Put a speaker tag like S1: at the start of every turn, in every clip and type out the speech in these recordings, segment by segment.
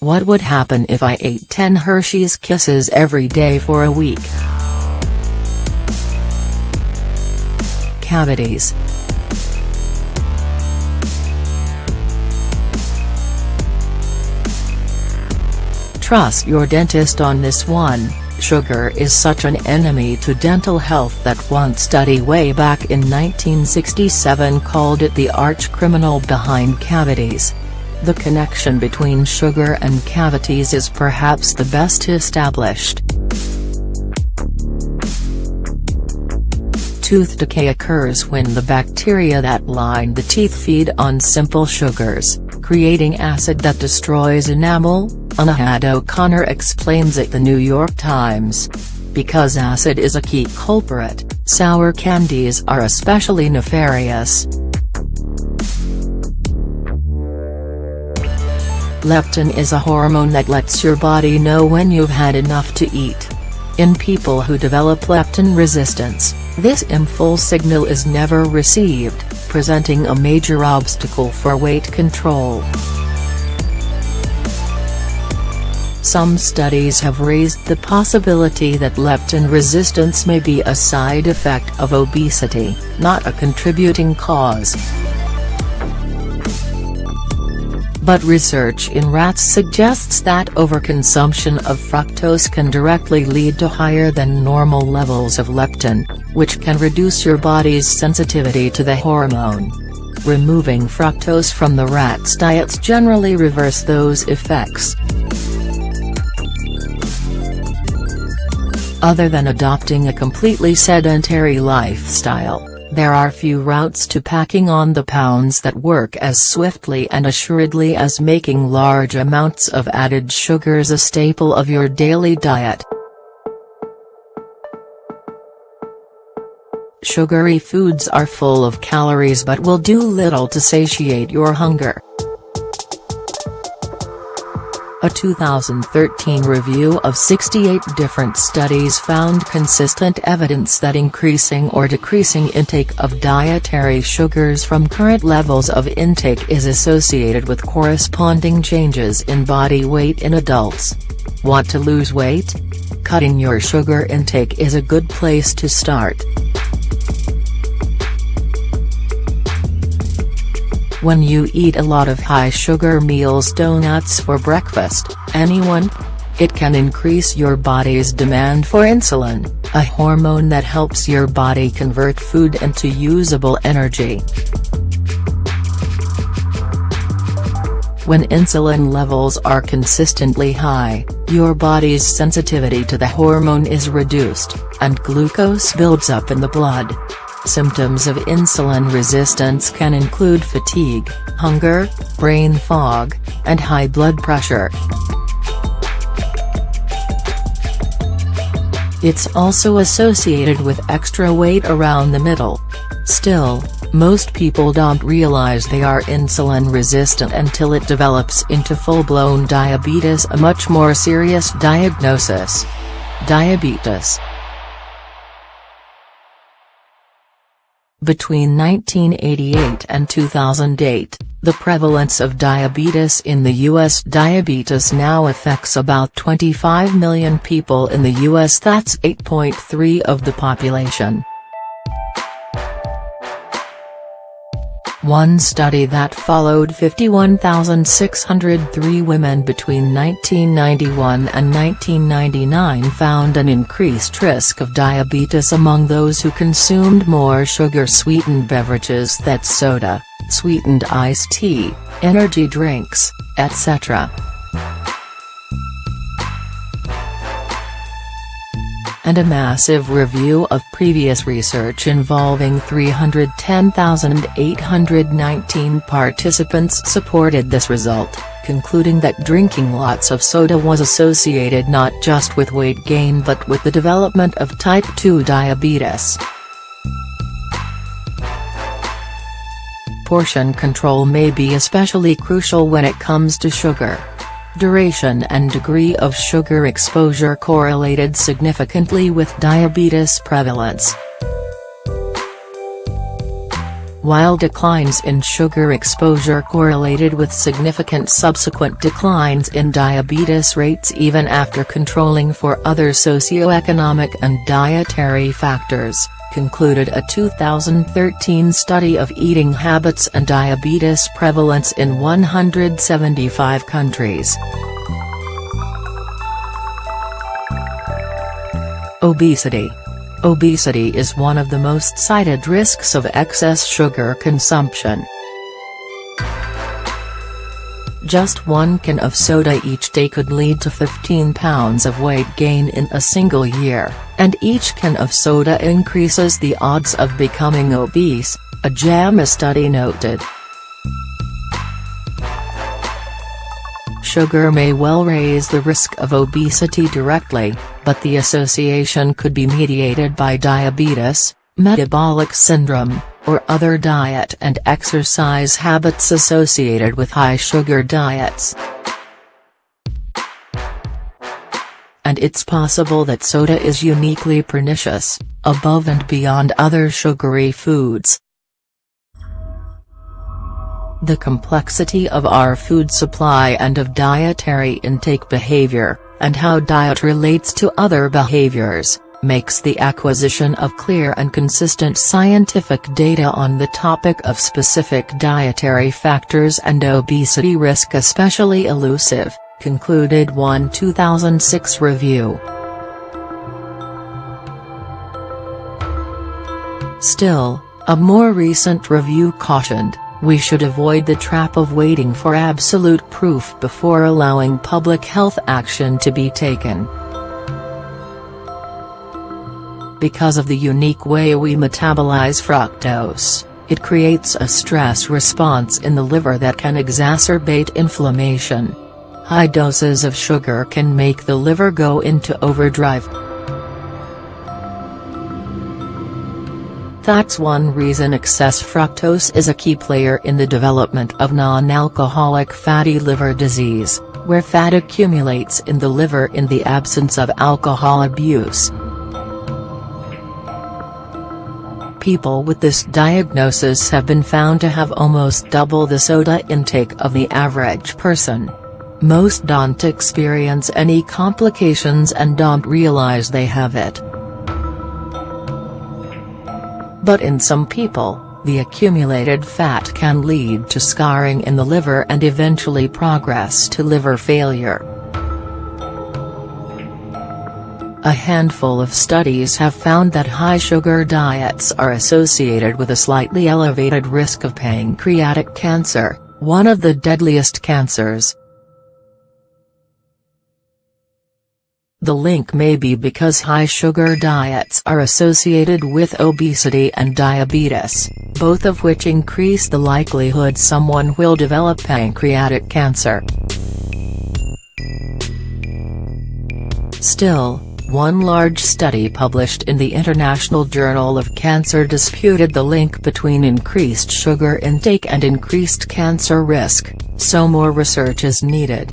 S1: What would happen if I ate 10 Hershey's Kisses every day for a week? Cavities. Trust your dentist on this one. Sugar is such an enemy to dental health that one study way back in 1967 called it the arch-criminal behind cavities. The connection between sugar and cavities is perhaps the best established. Tooth decay occurs when the bacteria that line the teeth feed on simple sugars, creating acid that destroys enamel. Anahad O'Connor explains at the New York Times. Because acid is a key culprit, sour candies are especially nefarious. Leptin is a hormone that lets your body know when you've had enough to eat. In people who develop leptin resistance, this impulse signal is never received, presenting a major obstacle for weight control. Some studies have raised the possibility that leptin resistance may be a side effect of obesity, not a contributing cause. But research in rats suggests that overconsumption of fructose can directly lead to higher than normal levels of leptin, which can reduce your body's sensitivity to the hormone. Removing fructose from the rat's diets generally reverse those effects. Other than adopting a completely sedentary lifestyle, there are few routes to packing on the pounds that work as swiftly and assuredly as making large amounts of added sugars a staple of your daily diet. Sugary foods are full of calories but will do little to satiate your hunger. A 2013 review of 68 different studies found consistent evidence that increasing or decreasing intake of dietary sugars from current levels of intake is associated with corresponding changes in body weight in adults. Want to lose weight? Cutting your sugar intake is a good place to start. When you eat a lot of high-sugar meals, donuts for breakfast, anyone? It can increase your body's demand for insulin, a hormone that helps your body convert food into usable energy. When insulin levels are consistently high, your body's sensitivity to the hormone is reduced, and glucose builds up in the blood. Symptoms of insulin resistance can include fatigue, hunger, brain fog, and high blood pressure. It's also associated with extra weight around the middle. Still, most people don't realize they are insulin resistant until it develops into full-blown diabetes, a much more serious diagnosis. Diabetes. Between 1988 and 2008, the prevalence of diabetes in the U.S. Diabetes now affects about 25 million people in the U.S. That's 8.3% of the population. One study that followed 51,603 women between 1991 and 1999 found an increased risk of diabetes among those who consumed more sugar-sweetened beverages, that's soda, sweetened iced tea, energy drinks, etc. And a massive review of previous research involving 310,819 participants supported this result, concluding that drinking lots of soda was associated not just with weight gain but with the development of type 2 diabetes. Portion control may be especially crucial when it comes to sugar. Duration and degree of sugar exposure correlated significantly with diabetes prevalence. while declines in sugar exposure correlated with significant subsequent declines in diabetes rates even after controlling for other socioeconomic and dietary factors, concluded a 2013 study of eating habits and diabetes prevalence in 175 countries. Obesity. Obesity is one of the most cited risks of excess sugar consumption. Just 1 can of soda each day could lead to 15 pounds of weight gain in a single year, and each can of soda increases the odds of becoming obese, a JAMA study noted. Sugar may well raise the risk of obesity directly, but the association could be mediated by diabetes, metabolic syndrome, or other diet and exercise habits associated with high-sugar diets. And it's possible that soda is uniquely pernicious, above and beyond other sugary foods. The complexity of our food supply and of dietary intake behavior, and how diet relates to other behaviors, makes the acquisition of clear and consistent scientific data on the topic of specific dietary factors and obesity risk especially elusive, concluded one 2006 review. Still, a more recent review cautioned, we should avoid the trap of waiting for absolute proof before allowing public health action to be taken. Because of the unique way we metabolize fructose, it creates a stress response in the liver that can exacerbate inflammation. High doses of sugar can make the liver go into overdrive. That's one reason excess fructose is a key player in the development of non-alcoholic fatty liver disease, where fat accumulates in the liver in the absence of alcohol abuse. People with this diagnosis have been found to have almost double the soda intake of the average person. Most don't experience any complications and don't realize they have it. But in some people, the accumulated fat can lead to scarring in the liver and eventually progress to liver failure. A handful of studies have found that high-sugar diets are associated with a slightly elevated risk of pancreatic cancer, one of the deadliest cancers. The link may be because high-sugar diets are associated with obesity and diabetes, both of which increase the likelihood someone will develop pancreatic cancer. Still, one large study published in the International Journal of Cancer disputed the link between increased sugar intake and increased cancer risk, so more research is needed.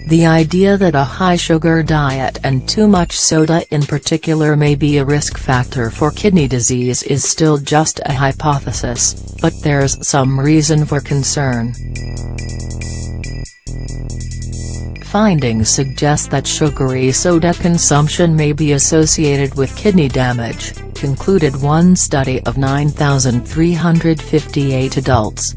S1: The idea that a high-sugar diet and too much soda in particular may be a risk factor for kidney disease is still just a hypothesis, but there's some reason for concern. Findings suggest that sugary soda consumption may be associated with kidney damage, concluded one study of 9,358 adults.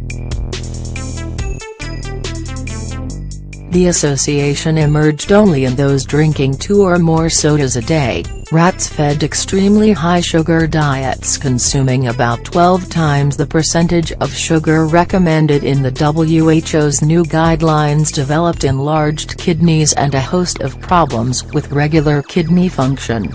S1: The association emerged only in those drinking 2 or more sodas a day, rats fed extremely high sugar diets consuming about 12 times the percentage of sugar recommended in the WHO's new guidelines, developed enlarged kidneys and a host of problems with regular kidney function.